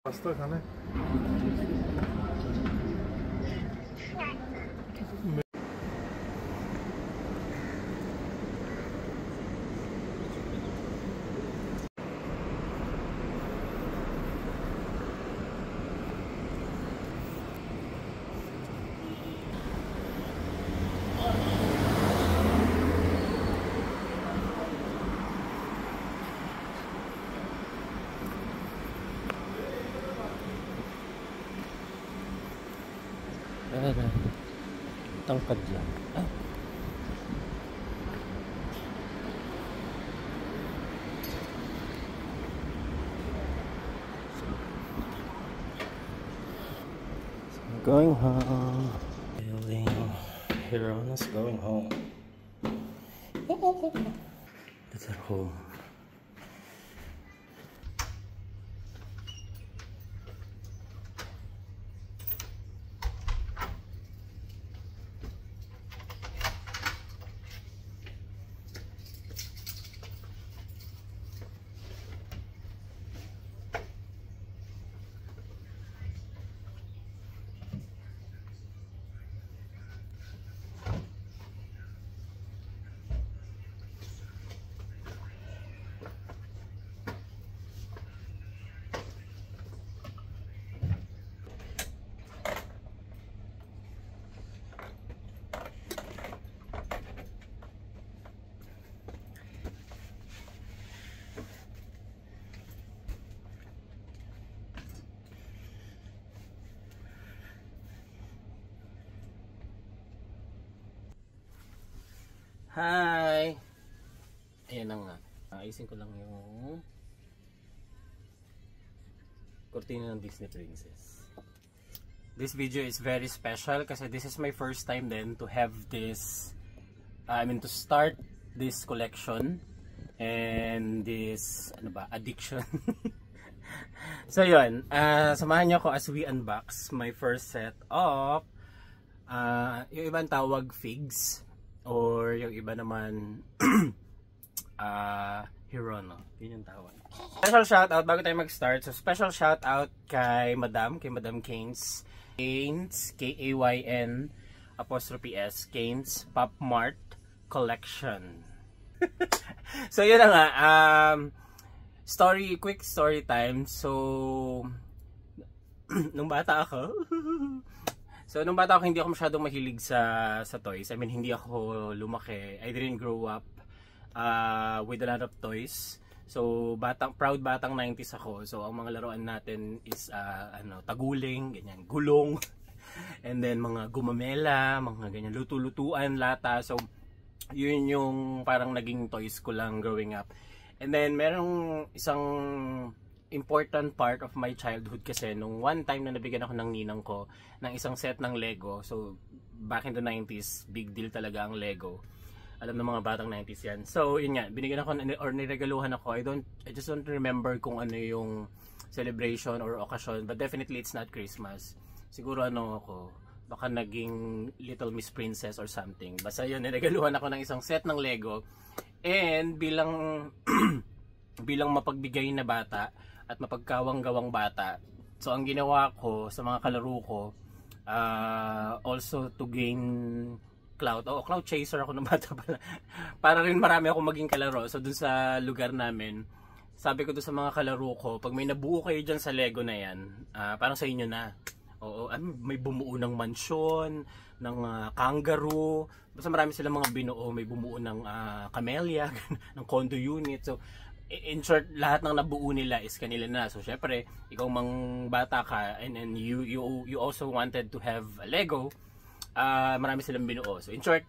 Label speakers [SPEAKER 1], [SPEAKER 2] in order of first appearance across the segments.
[SPEAKER 1] Basta ka na.
[SPEAKER 2] Tangkad lang. Going home. Hirona's going home. That's at home. Hi! Ayan na nga. Ayusin ko lang yung kortina ng Disney Princess. This video is very special kasi this is my first time then to have this, to start this collection and this, addiction. So yun, samahan niyo ako as we unbox my first set of, yung ibang tawag figs. Or yung iba naman Hirono, yun yung tawag. Special shoutout bago tayo mag-start. So special shoutout kay Madam Keynes, K-A-Y-N ''S, Keynes Pop Mart Collection. So yun na nga, quick story time. So nung bata ako nung bata ako, hindi ako masyadong mahilig sa toys. I mean, hindi ako lumaki. I didn't grow up with a lot of toys. So, proud batang 90s ako. So, ang mga laruan natin is taguling, ganyan, gulong. And then, mga gumamela, mga ganyan, luto-lutuan, lata. So, yun yung parang naging toys ko lang growing up. And then, merong isang important part of my childhood kasi nung one time na nabigyan ako ng ninang ko ng isang set ng Lego. So back in the 90s, big deal talaga ang Lego. Alam ng mga batang 90s yan. So yun nga, binigyan ako or niregaluhan ako. I just don't remember kung ano yung celebration or occasion, but definitely it's not Christmas. Siguro baka naging Little Miss Princess or something. Basta yun, niregaluhan ako ng isang set ng Lego. And bilang mapagbigay na bata at mapagkawang-gawang bata, so ang ginawa ko sa mga kalaro ko, also to gain clout chaser ako ng bata pala. Para rin marami ako maging kalaro. So dun sa lugar namin, sabi ko dun sa mga kalaro ko, pag may nabuo kayo dyan sa Lego na yan, parang sa inyo na. Oo, may bumuo ng mansyon, ng kangaroo, basta marami silang mga binuo. May bumuo ng camellia, ng condo unit. So in short, lahat ng nabuo nila is kanila na. So syempre, ikaw mang bata ka and you also wanted to have a Lego, marami silang binuo. So in short,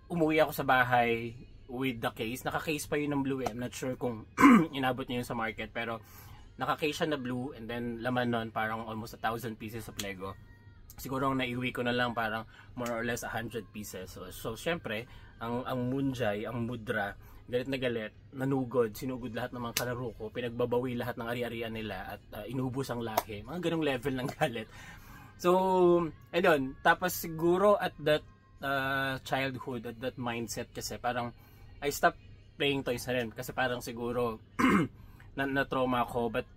[SPEAKER 2] umuwi ako sa bahay with the case. Naka-case pa yun ng blue. I'm not sure kung inabot niyo yun sa market, pero naka-case siya na blue, and then laman nun parang almost 1,000 pieces of Lego. Siguro ang naiuwi ko na lang parang more or less 100 pieces. So syempre, ang Munjay, ang Mudra, galit na galit, sinugod lahat ng mga kalaro ko, pinagbabawi lahat ng ari-arian nila at inubos ang lahi. Mga ganong level ng galit. So, ayun, tapos siguro at that childhood, at that mindset kasi parang I stopped playing toys na rin kasi parang siguro na-trauma ako, but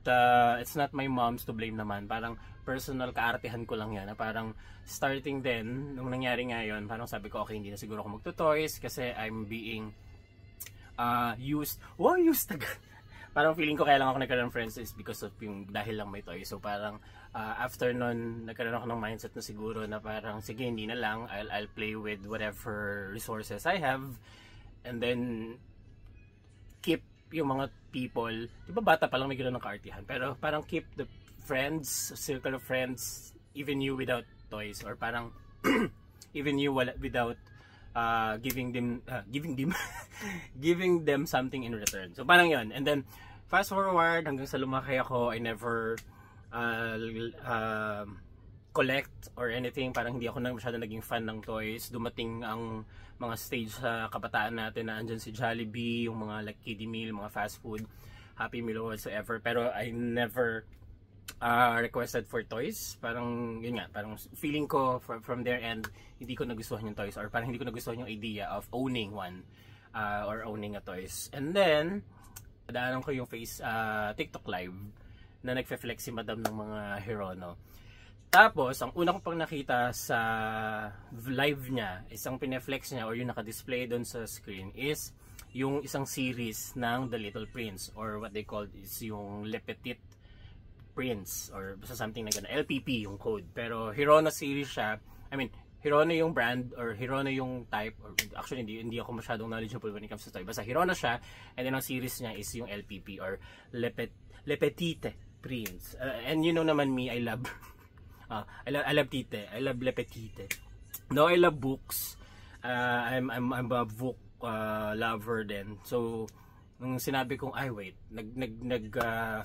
[SPEAKER 2] it's not my mom's to blame naman. Parang personal kaartehan ko lang yan, na parang starting then nung nangyari ngayon, parang sabi ko okay, hindi na siguro ako magto-toys kasi I'm being used agad. Parang feeling ko kaya lang ako nagkaroon ng friends is because of yung dahil lang may toys. So parang after nun nagkaroon ako ng mindset na siguro na parang sige, hindi na lang, I'll play with whatever resources I have, and then keep yung mga people, di ba bata pa lang may gano'n ng kaartihan, pero parang keep the friends, circle of friends, even you without toys, or parang even you without giving them giving them something in return. So parang yon. And then fast forward hanggang sa lumaki ako, I never collect or anything. Parang hindi ako masyado naging fan ng toys. Dumating ang mga stage sa kabataan natin na andyan si Jollibee, yung mga like kiddie meal, mga fast food, Happy Meal, whatsoever. Pero I never requested for toys. Parang yun nga, parang feeling ko from their end, hindi ko nagustuhan yung toys, or parang hindi ko nagustuhan yung idea of owning one or owning a toys. And then daanan ko yung TikTok live na nagfe-flex si Madam ng mga Hirono. Tapos, ang una ko pang nakita sa live niya, isang pineflex niya or yung naka-display doon sa screen is yung isang series ng The Little Prince, or what they call is yung Le Petit Prince, or basta something na gano'n. LPP yung code. Pero Hirono series siya. I mean, Hirono yung brand or Hirono yung type, or actually hindi ako masyadong knowledgeable when it comes to toy. Basta Hirono siya, and then ang series niya is yung LPP or Le Petite Prince. And you know naman me, I love I love Tite. I love Le Petite. No, I love books. I'm a book lover din. So nung sinabi kong ay wait,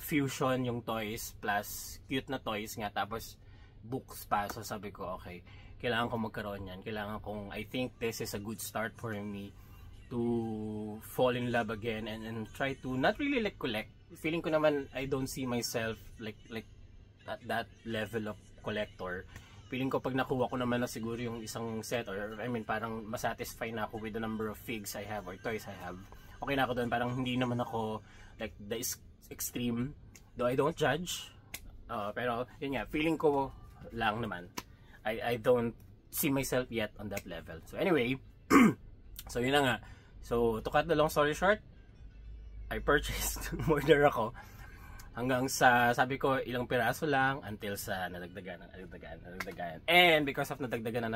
[SPEAKER 2] fusion yung toys plus cute na toys nga tapos books pa. So sabi ko okay, kailangan ko magkaroon yan. Kailangan kong, I think this is a good start for me to fall in love again and try to not really like collect. Feeling ko naman I don't see myself like at that level of collector. Feeling ko pag nakuha ko naman na siguro yung isang set, or I mean parang masatisfy na ako with the number of figs I have or toys I have, okay na ako doon. Parang hindi naman ako like the extreme, though I don't judge, pero yun nga, feeling ko lang naman I don't see myself yet on that level. So anyway, so yun na nga. So to cut the long story short, I purchased order ako hanggang sa sabi ko ilang piraso lang until sa nadagdagan. And because of nadagdagan,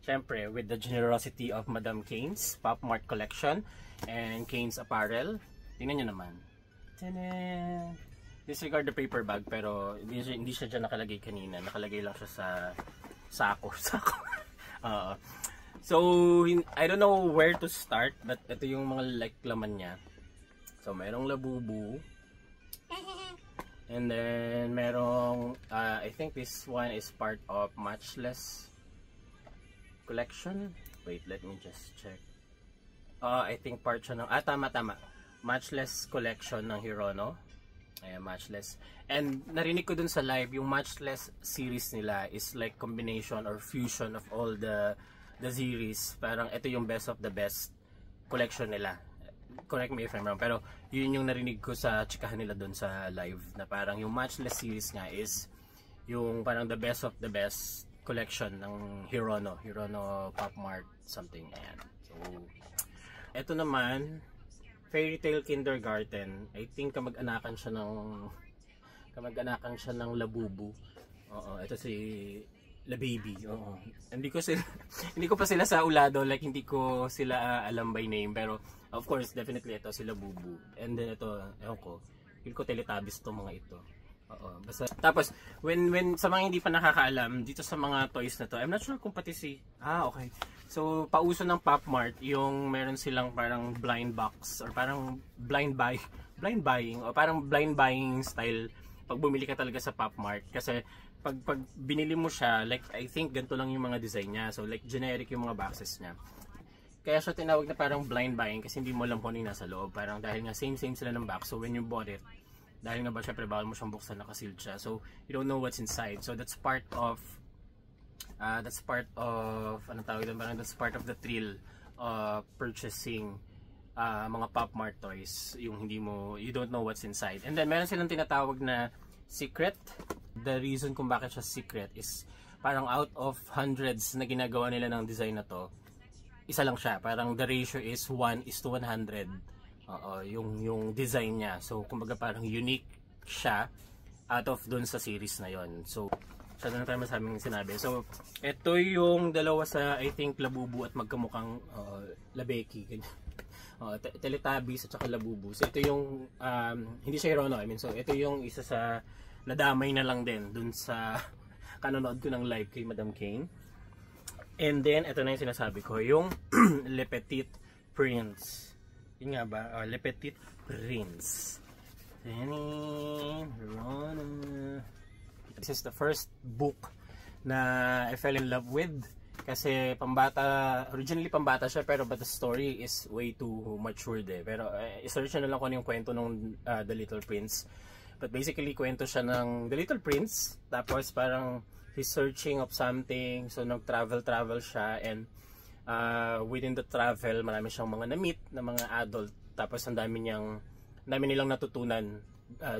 [SPEAKER 2] syempre with the generosity of Madam Kane's Pop Mart collection and Kane's apparel, tingnan nyo naman. Tanan! Disregard the paper bag, pero hindi siya dyan nakalagay kanina. Nakalagay lang siya sa sako. So I don't know where to start, but ito yung mga like laman niya. So merong labubu. And then merong I think this one is part of Matchless collection. Wait, let me just check. I think part siya ng tama. Matchless collection ng Hirono. Ayan, Matchless. And narinig ko dun sa live, yung Matchless series nila is like combination or fusion of all the series. Parang ito yung best of the best collection nila. Correct me if I'm wrong, pero yun yung narinig ko sa chikahan nila doon sa live, na parang yung Matchless series nga is yung parang the best of the best collection ng Hirono Pop Mart something. Ayan. So eto naman, Fairy Tail Kindergarten. I think kamag-anakan siya ng Labubu. Oo, ito si La Baby. Oo. Hindi ko pa sila sa ulado, like hindi ko sila alam by name, pero of course definitely ito si Labubu. And then ito, ewan ko, feel ko Teletubbies to mga ito. Oo, basta tapos when sa mga hindi pa nakakaalam dito sa mga toys na to, I'm not sure kung pati okay. So pauso ng Pop Mart yung meron silang parang blind box or parang blind buying o parang blind buying style pag bumili ka talaga sa Pop Mart, kasi pag binili mo siya, like I think ganito lang yung mga design niya, so like generic yung mga boxes niya. Kaya siya tinawag na parang blind buying kasi hindi mo alam kung ano yung nasa loob, parang dahil nga same sila ng box. So when you bought it, dahil nga ba syempre bawal mo siyang buksan, nakasealed siya, so you don't know what's inside. So that's part of anong tawag doon, parang that's part of the thrill of purchasing mga Pop Mart toys, yung you don't know what's inside. And then meron silang tinatawag na secret. The reason kung bakit siya secret is parang out of hundreds na ginagawa nila ng design na to, isa lang siya. Parang the ratio is 1:100. Yung design niya. So kumbaga parang unique siya out of dun sa series na yon. So siya na tayo masabing sinabi. So ito yung dalawa sa I think Labubu at magkamukhang Labeki, ganyan. Teletubbies at saka Labubu. So ito yung hindi siya Hirono, I mean, so ito yung isa sa nadamay na lang din dun sa kanonood ko ng live kay Madam Kane. And then ito na yung sinasabi ko, yung Le Petit Prince. Yun nga ba? Le Petit Prince. This is the first book na I fell in love with. Kasi originally pambata siya, pero but the story is way too matured eh. Pero i-search na lang ko ano yung kwento ng The Little Prince. But basically kwento siya ng The Little Prince, tapos parang he's searching of something, so nag-travel siya, and within the travel marami siyang mga na-meet na mga adult, tapos ang dami nilang natutunan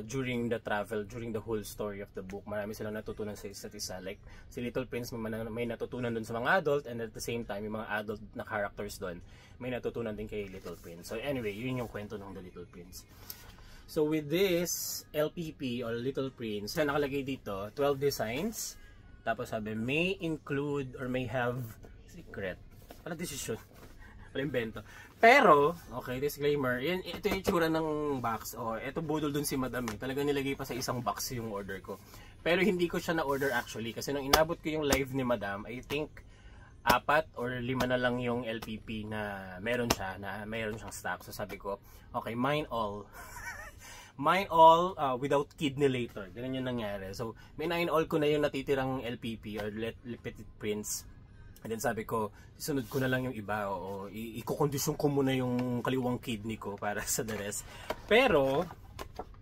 [SPEAKER 2] during the travel, during the whole story of the book. Marami silang natutunan sa isa't isa. Like, si Little Prince may natutunan dun sa mga adult, and at the same time, yung mga adult na characters dun, may natutunan din kay Little Prince. So anyway, yun yung kwento ng The Little Prince. So with this LPP or Little Prince, na nakalagay dito, 12 designs. Tapos sabi, may include or may have secret. Wala decision. Wala invento. Pero, okay, disclaimer, ito yung itsura ng box. Ito budol dun si Madam eh. Talaga nilagay pa sa isang box yung order ko. Pero hindi ko siya na-order actually. Kasi nung inabot ko yung live ni Madam, I think 4 or 5 na lang yung LPP na meron siyang stock. So sabi ko, okay, mine all. Mine all without kidney later. Ganun yung nangyari. So, may 9 all ko na yung natitirang LPP or Le Petit Prince. And then sabi ko, sunod ko na lang yung iba. Ikukondisyon ko muna yung kaliwang kidney ko para sa the rest. Pero,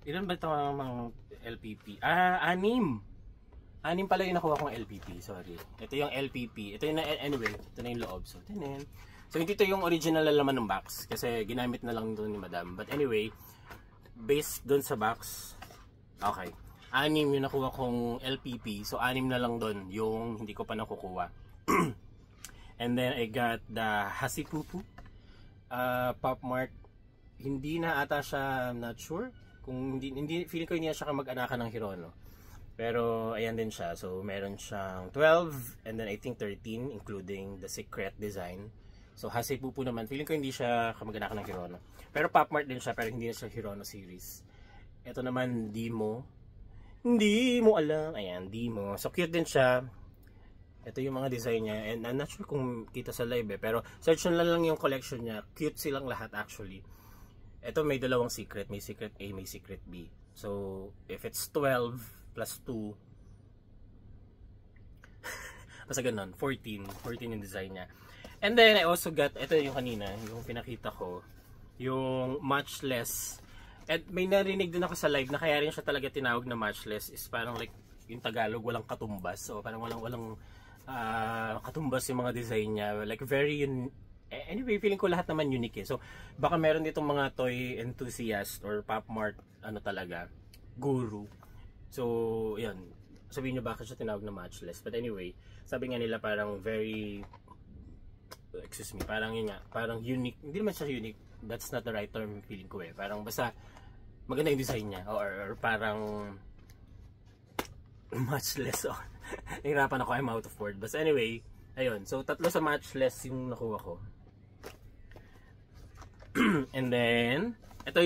[SPEAKER 2] ilan ba ito mga LPP? 6. 6 pala yung nakuha kong LPP. Sorry. Ito yung LPP. Ito yung, anyway, ito na yung loob. So, tinin. So, hindi ito yung original na laman ng box. Kasi ginamit na lang doon ni Madam. But anyway, based doon sa box, okay. 6 yung nakuha kong LPP. So, 6 na lang doon yung hindi ko pa nakukuha. And then I got the Hasipupu Pop Mart. Hindi na ata siya, I'm not sure. Kung hindi feeling ko hindi siya kamag-anakan ng Hirono. Pero ayan din siya. So meron siyang 12 and then I think 13 including the secret design. So Hasipupu naman, feeling ko hindi siya kamag-anakan ng Hirono. Pero Pop Mart din siya, pero hindi na siya Hirono series. Ito naman Dimo. Hindi mo alam. Ayan, Dimo. So cute din siya. Ito yung mga design niya, and I'm not sure kung kita sa live eh, pero search na lang yung collection niya. Cute silang lahat actually. Ito may dalawang secret, may secret A, may secret B. So if it's 12 plus 2 basta ganun, 14 yung design niya. And then I also got, ito yung kanina, yung pinakita ko, yung Matchless. And may narinig din ako sa live na kaya rin siya talaga tinawag na Matchless, is parang like yung Tagalog, walang katumbas. So parang walang katumbas yung mga design niya. Like very anyway, feeling ko lahat naman unique eh. So baka meron ditong mga toy enthusiast or Pop Mart talaga guru. So yan, sabihin nyo bakit siya tinawag na Matchless. But anyway, sabi nga nila parang very, excuse me, parang yun nga, parang unique. Hindi naman siya unique, that's not the right term feeling ko eh. Parang basta maganda yung design niya, or parang Matchless. Nahirapan ako, I'm out of word. But anyway, ayun. So, 3 sa Matchless yung nakuha ko. And then, ito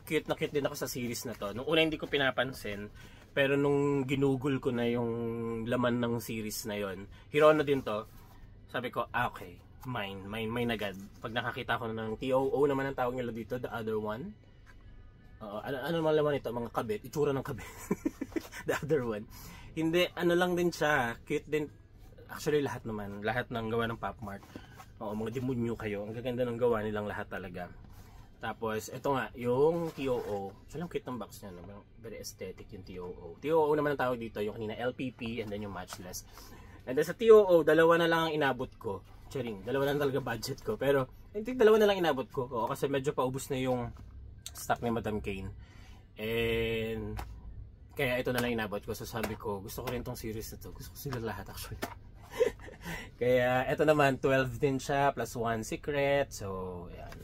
[SPEAKER 2] cute na cute din ako sa series na to. Nung una hindi ko pinapansin, pero nung ginugol ko na yung laman ng series na yon, Hirono din to. Sabi ko, okay, mine agad. Pag nakakita ko na ng TOO naman ang tawag nila dito, the other one. Ano naman laman ito? Mga kabit. Itsura ng kabit. The other one. Hindi, ano lang din siya. Cute din. Actually, lahat naman. Lahat ng gawa ng Pop Mart. Mga demonyo kayo. Ang gaganda ng gawa nilang lahat talaga. Tapos, ito nga, yung TOO. So lang cute ng box niya. No? Very aesthetic yung TOO. TOO naman ang tawag dito. Yung kanina LPP and then yung Matchless. And then sa TOO, 2 na lang ang inabot ko. Charing, dalawa lang talaga budget ko. Pero, I think dalawa na lang inabot ko. Oo, kasi medyo paubos na yung stock ni Madam Kane. And, kaya ito na lang inabot ko. So sabi ko, gusto ko rin tong series na to. Gusto ko sila lahat actually. Kaya, ito naman, 12 din siya, plus 1 secret. So, ayan.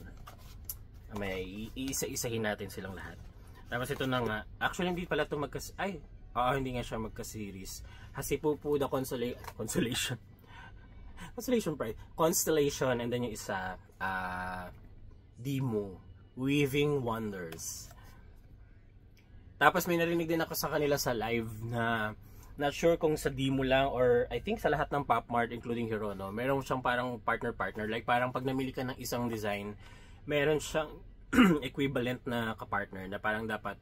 [SPEAKER 2] May iisa-isahin natin silang lahat. Tapos ito na nga. Actually, hindi pala ito hindi nga siya magka-series. Hasipupu the Constellation. Constellation, and then yung isa, Dimo, Weaving Wonders. Tapos may narinig din ako sa kanila sa live na not sure kung sa Dimo lang or I think sa lahat ng Pop Mart including Hirono, meron siyang parang partner-partner. Like parang pag namili ka ng isang design, meron siyang equivalent na kapartner na parang dapat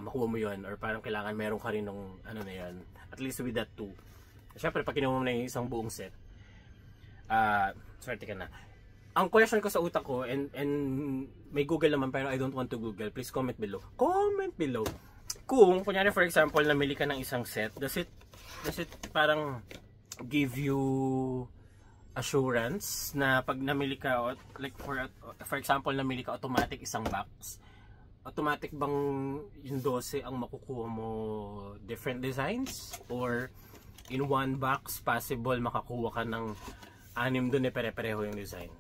[SPEAKER 2] makuha mo yun or parang kailangan meron ka rin ng ano na yan. At least with that too. Siyempre pag kinuha mo na yung isang buong set, swerte ka na. Ang question ko sa utak ko, and may Google naman pero I don't want to Google, please comment below. Comment below. Kung, kunyari for example, namili ka ng isang set, does it parang give you assurance na pag namili ka, like for example, namili ka automatic isang box, automatic bang yung 12 ang makukuha mo different designs? Or in one box, possible makakuha ka ng 6 doon pare-pareho yung design?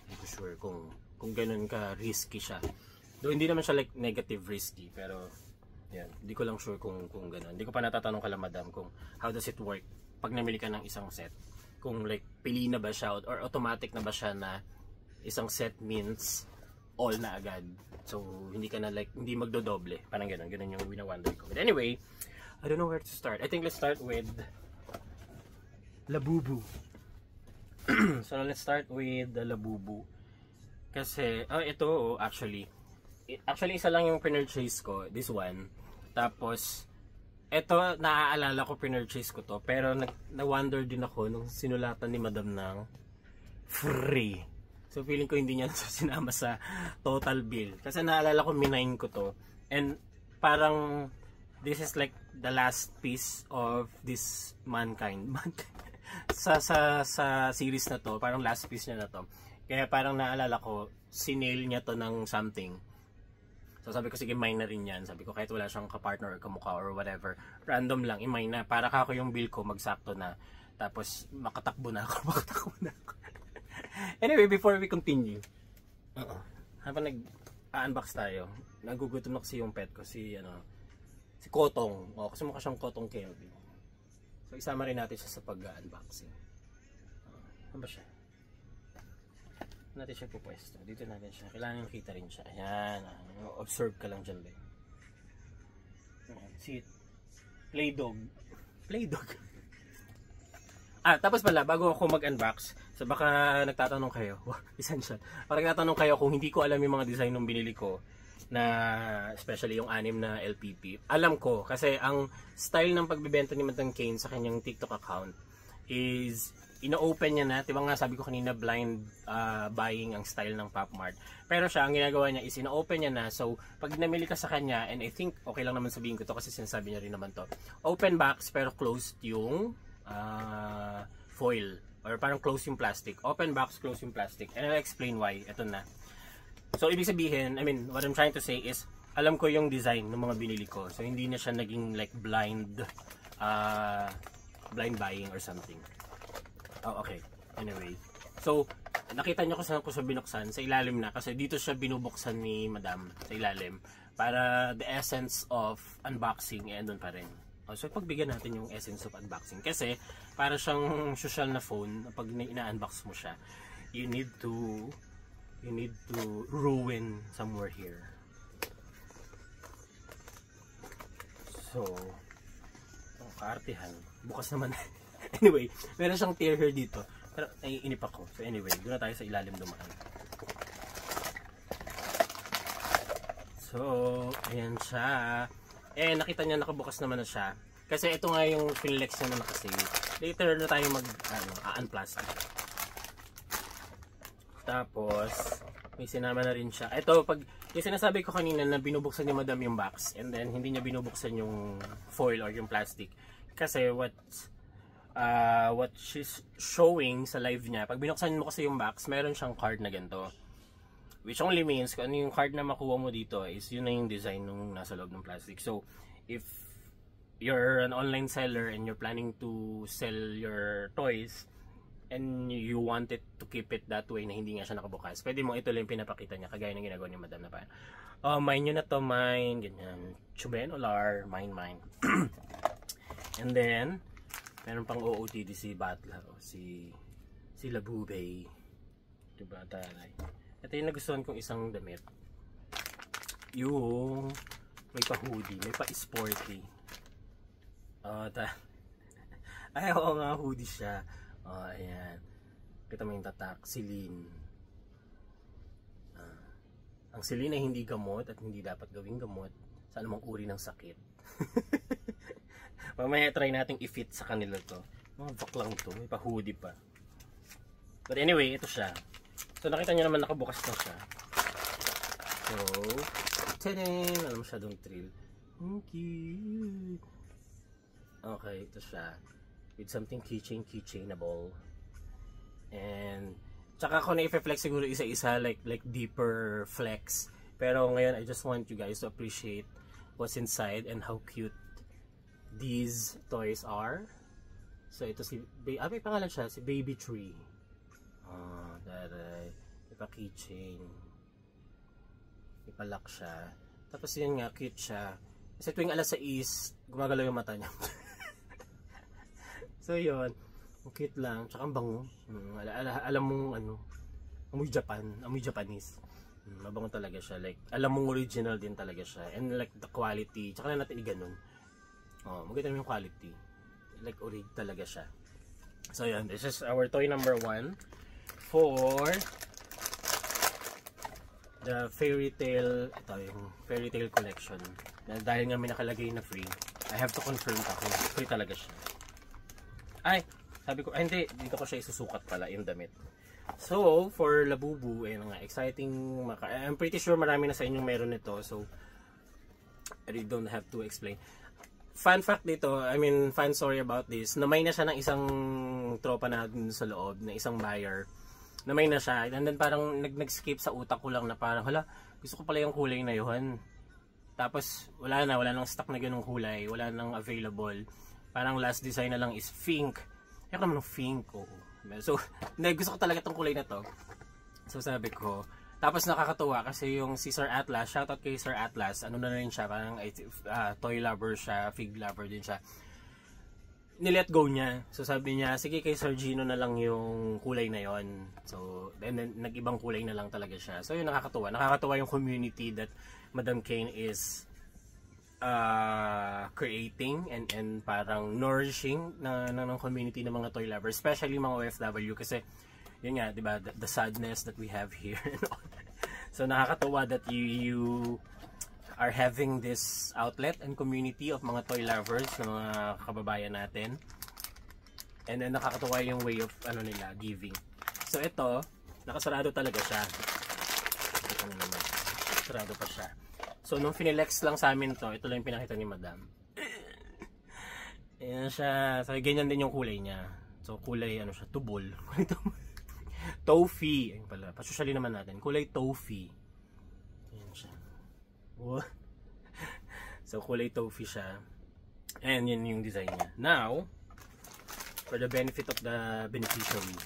[SPEAKER 2] Hindi ko sure kung ganun ka risky siya. Though hindi naman siya like negative risky, pero yan, hindi ko lang sure kung ganun. Hindi ko pa natatanong kala madam kung how does it work pag namili ka ng isang set. Kung like pili na ba siya or automatic na ba siya na isang set means all na agad. So hindi ka na like hindi magdodoble. Parang ganun yung wina-wonder ko. But anyway, I don't know where to start. I think let's start with Labubu. So let's start with the Labubu. Kasi ito actually isa lang yung pinurchase ko, this one. Tapos ito naaalala ko pinurchase ko to, pero na-wonder din ako nung sinulatan ni Madam ng free. So feeling ko hindi niya sinama sa total bill. Kasi naalala ko minain ko to, and parang this is like the last piece of this mankind. sa series na to, parang last piece niya na to. Kaya parang naalala ko, sinail niya to ng something. So sabi ko, sige, mine na rin yan. Sabi ko, kahit wala siyang kapartner or kamukha or whatever, random lang, i-mine na. Para kako yung bill ko, magsakto na. Tapos, makatakbo na ako. Anyway, before we continue, habang nag-unbox tayo, nagugutom na kasi yung pet ko, si Kotong. Kasi mukha siyang Kotong Kelvin. So, isama rin natin siya sa pag-unboxing. Ano ba siya? Natin siya pupwesto. Dito natin siya. Kailangan kita rin siya. Ayan. Observe ka lang dyan, be. See it. Play dog. Tapos pala, bago ako mag-unbox, so baka nagtatanong kayo, essential. Parang nagtatanong kayo kung hindi ko alam yung mga design ng binili ko, na especially yung 6 na LPP. Alam ko kasi ang style ng pagbebenta ni Madam Kane sa kanyang TikTok account is ino-open niya na, diba nga sabi ko kanina blind buying ang style ng Pop Mart. Pero siya, ang ginagawa niya is ino-open niya na, so pag namili ka sa kanya, and I think okay lang naman sabihin ko to kasi sinasabi niya rin naman to, open box pero closed yung foil, or parang close yung plastic. Open box, close yung plastic, and I'll explain why. Ito na. So, ibig sabihin, what I'm trying to say is, alam ko yung design ng mga binili ko. So, hindi na siya naging like blind buying or something. Oh, okay. Anyway. So, nakita nyo ko sa binuksan, sa ilalim na. Kasi dito siya binubuksan ni Madam, sa ilalim. Para the essence of unboxing, andun pa rin. So, pagbigyan natin yung essence of unboxing. Kasi, para siyang social na phone, pag ina-unbox mo siya, you need to ruin somewhere here. So, kaartihan. Bukas naman. Anyway, meron siyang tear here dito. Pero naiinip ako. So anyway, doon na tayo sa ilalim dumaan. So, ayan siya. Nakita niya nakabukas naman na siya. Kasi ito nga yung Finlex niya na nakasave. Later na tayo mag-unplastic. Tapos, may sinama na rin siya. Ito, pag yung sinasabi ko kanina na binubuksan ni Madam yung box and then hindi niya binubuksan yung foil or yung plastic. Kasi what she's showing sa live niya, pag binuksan mo kasi yung box, meron siyang card na ganito. Which only means, kung ano yung card na makuha mo dito is yun na yung design nung nasa loob ng plastic. So, if you're an online seller and you're planning to sell your toys and you want it to keep it that way na hindi nga siya nakabukas, pwede mo ito lang pinapakita niya, kagaya ng ginagawa ni Madam na pa. Mine nyo na to, mine, ganyan. Chuben Olar, mine. And then, meron pang OOTD si Batla, si Labubay. Diba, taray. Ito yung nagustuhan kong isang damit. Yung may pa-hoodie, may pa-sporty. Ay, oo nga, hoodie siya. Ayan. Kita mo yung tatak, Celine. Ang Celine ay hindi gamot at hindi dapat gawing gamot sa anumang uri ng sakit. Mamaya try nating i-fit sa kanila to. Mga baklang to, may pa-hoodie pa. But anyway, ito siya. So nakita nyo naman nakabukas na siya. So, tadam! Alam mo siya dong thrill. Cute! Okay, ito siya. With something keychainable. And, tsaka ako na i-flex siguro isa-isa, like deeper flex. Pero ngayon, I just want you guys to appreciate what's inside and how cute these toys are. So, ito si, may pangalan siya, si Baby Tree. Daray. Ipa-keychain. Ipa-lock siya. Tapos yun nga, cute siya. Kasi tuwing alas 6, gumagalaw yung mata niya. So yun, cute lang. Tsaka ang bango. Alam mong ano, amoy Japanese. Mabango talaga siya. Like, alam mong original din talaga siya. And like the quality. Tsaka na natin i-ganon. Maganda yung quality. Like, orig talaga siya. So yun, this is our toy number 1 for the fairy tale. Ito yung fairy tale collection. Dahil nga may nakalagay na free, I have to confirm ako. Free talaga siya. Ay, sabi ko, hindi, dito ko siya isusukat pala yung damit. So, for Labubu, nga, exciting. I'm pretty sure marami na sa inyong meron nito. So, I really don't have to explain. Fun fact dito, I mean, fun story about this. Namay na siya ng isang tropa natin sa loob, na isang buyer. Namay na siya. And then parang nag-skip sa utak ko lang na parang, hala, gusto ko pala yung kulay na yun. Tapos, wala nang stock na ganung kulay. Wala nang available. Parang last design na lang is pink. Kaya naman ng pink, So, gusto ko talaga tong kulay na to. So, sabi ko, tapos nakakatuwa kasi yung si Sir Atlas, shoutout kay Sir Atlas, ano na rin siya, parang toy lover siya, fig lover din siya. Nilet go niya. So sabi niya, sige kay Sir Gino na lang yung kulay na yon. So, and then nag-ibang kulay na lang talaga siya. So yun, nakakatuwa. Nakakatuwa yung community that Madam Kane is creating and parang nourishing ng community ng mga toy lovers, especially mga OFW kasi yun nga, diba, the sadness that we have here. So nakakatuwa that you are having this outlet and community of mga toy lovers na mga kababayan natin. And then nakakatuwa yung way of nila, giving. So ito, nakasarado talaga siya. Ito na naman. Sarado pa siya. So nung finilex lang sa amin to, ito lang yung pinakita ni Madam. Ayan siya. So ganyan din yung kulay niya. So kulay siya, tubol. Kulay tubol. Toffee. Ayun pala. Pasosyali naman natin. Kulay toffee. Ayan siya. What? So kulay toffee siya. And yun yung design niya. Now, for the benefit of the beneficiary,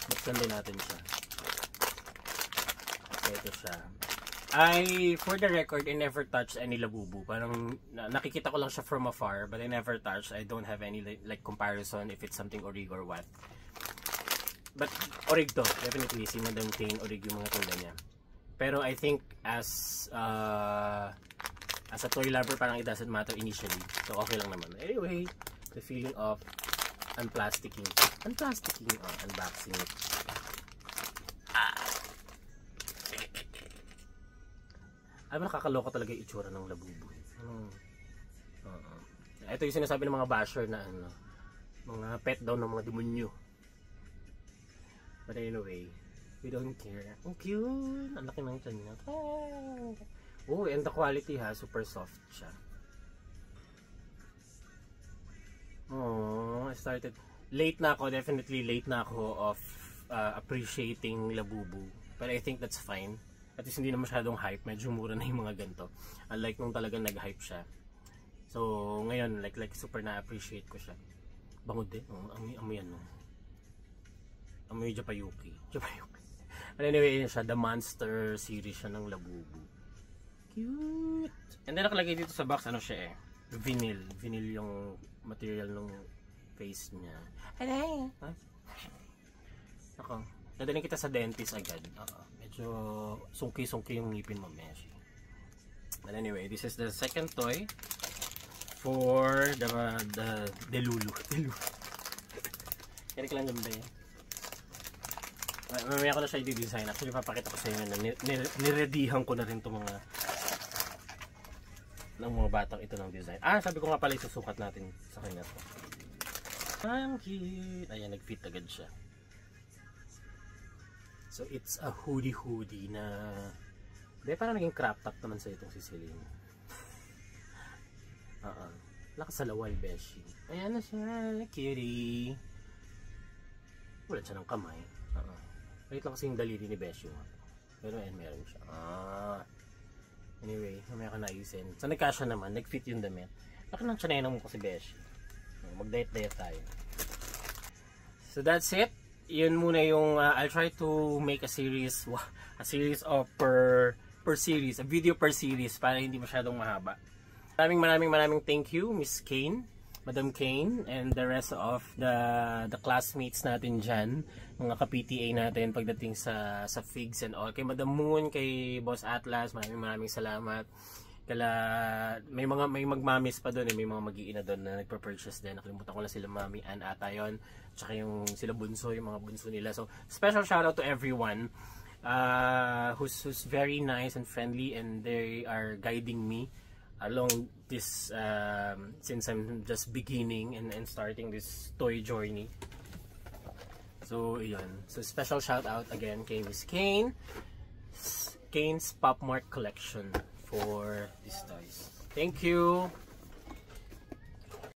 [SPEAKER 2] buksan din natin siya. So ito siya. For the record, I never touched any Labubu. Parang nakikita ko lang siya from afar, but I never touched. I don't have any like comparison if it's something orig or what. But orig to, definitely. Si Madam Kane, orig yung mga tunda niya. Pero I think as a toy lover, parang it doesn't matter initially. So okay lang naman. Anyway, the feeling of unplasticking, unboxing it. Ay, nakakaloka talaga yung itsura ng Labubu. Ito yung sinasabi ng mga basher na mga pet daw ng mga demonyo. But anyway, we don't care. Ang cute! Ang laki ng tiyan niya. Oh, and the quality super soft siya. Oh, I started. late na ako, definitely late na ako of appreciating Labubu. But I think that's fine. At least hindi na masyadong hype, medyo mura na yung mga ganito. Unlike nung talagang nag-hype siya. So, ngayon, like super na-appreciate ko siya. Bango din, amoy ano. Amoy Japayuki. But anyway, yun siya, the Monster series siya ng Labubu. Cute! And then nakalagay dito sa box, ano siya vinyl. Vinyl yung material ng face niya. Hello! Ako, dadaling kita sa dentist agad. Medyo sungki-sungki yung ngipin mo, Meshi. But anyway, this is the second toy for the Delulu. Kaya lang ba yan? Mamaya ko na siya i-design. Actually, papakita ko sa inyo na niredihan ko na rin itong mga batang ito ng design. Sabi ko nga pala isusukat natin sa kanya to. Ang cute! Ayan, nag-fit agad siya. So, it's a hoodie na... parang naging crop top naman sa itong si Celine. Lakas sa lawal, beshi. Ayan na siya, cutie. Wala siya ng kamay. Wait lang kasi yung daliri ni Beshi. Pero ayan, meron siya. Anyway, mamaya ka naisin. So, nagkasya naman, nag-fit yung damit. Laki ng tsanena mo kasi Beshi. Mag-diet-diet tayo. So, that's it. Yun muna yung I'll try to make a series of per series, a video per series para hindi masyadong mahaba. Maraming thank you Miss Kane, Madam Kane, and the rest of the classmates natin dyan, mga ka-PTA natin pagdating sa figs and all. Kay Madam Moon, kay Boss Atlas, maraming salamat. May magmamis pa doon, may mga mag-iina doon na nagpa-purchase din. Nakalimutan ko lang sila Mami Ann ata yun, tsaka yung sila bunso, yung mga bunso nila. So special shout out to everyone who's very nice and friendly, and they are guiding me along this since I'm just beginning and starting this toy journey. So yun, so special shout out again kay Miss Kane's Pop Mart collection for these toys. Thank you.